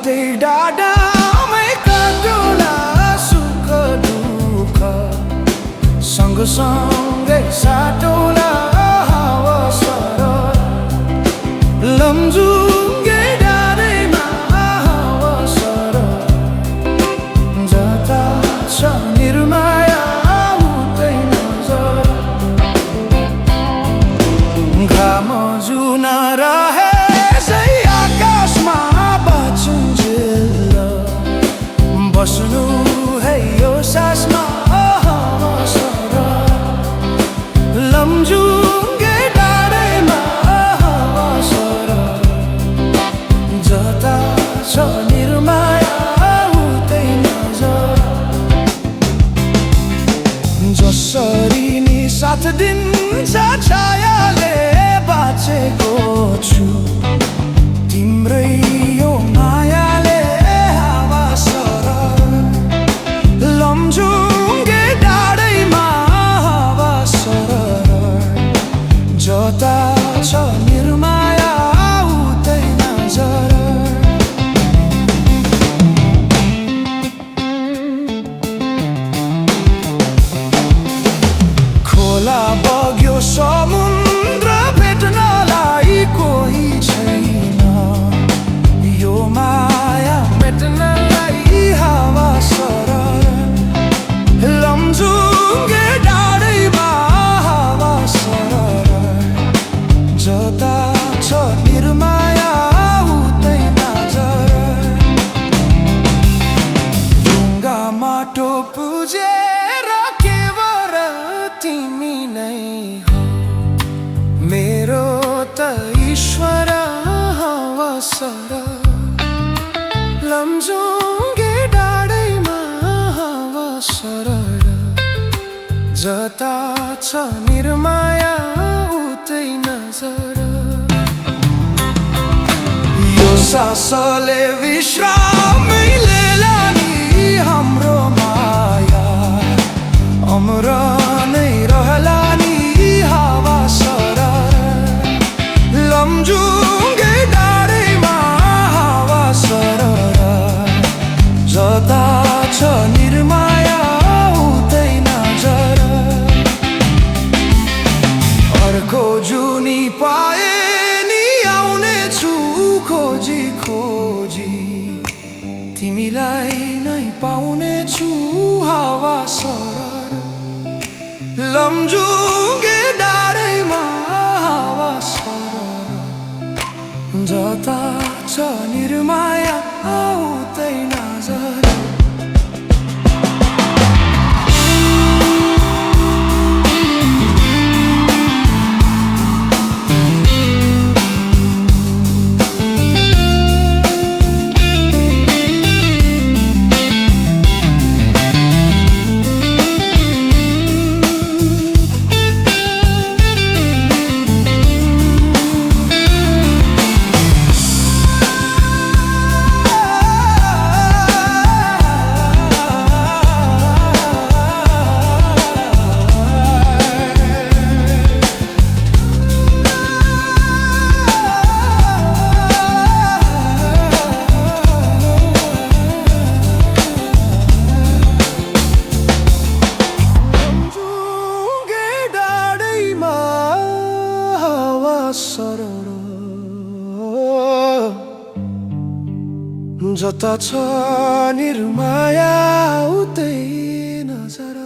बाटे डाडामै काटुला सुख दुःख सँगसँगै साटौला हावा सरर लमजुङ्गे डाँडैमा हावा सरर जता छ निर्माया उतै नजर घाम जुन रहे बस्नु है यो सासमा हावा सरर लमजुङ्गे डाँडैमा हावा सरर जता छ निर्माया उतै नजर जसरी नि साथ दिन्छ छायाले बाँचेको छु तिम्रै यो मायाले लमजुङ्गे डाँडैमा हावा सरर जता छ निर्माया उतै नजर खोला बग्यो समुद्र भेट्नलाई कोही छैन यो माया मेट्नलाई हावा सरर लमजुङ्गे डाँडैमा हावा सरर जता छ निर्माया उतै नजर ढुङ्गा माटो पुजेर केवल तिमी नै हो मेरो त ईश्वर हावा सरर लमजुङ्गे डाँडैमा हावा सरर जता छ निर्माया उतै नजर यो सासले विश्रामै लिएला नि हाम्रो माया अमर नै रहला नि हावा सरर लमजुङ्गे डाँडैमा हावा सरर जता छ निर्माया उतै नजर अर्को जुनी पाए नि आउने छु खोजी खोजी तिमीलाई नै पाउने छु हावा सरर लमजुङ्गे डाँडैमा हावा सरर जता छ निर्माया उतै नजर सरर जता छ निर्माया उतै नजर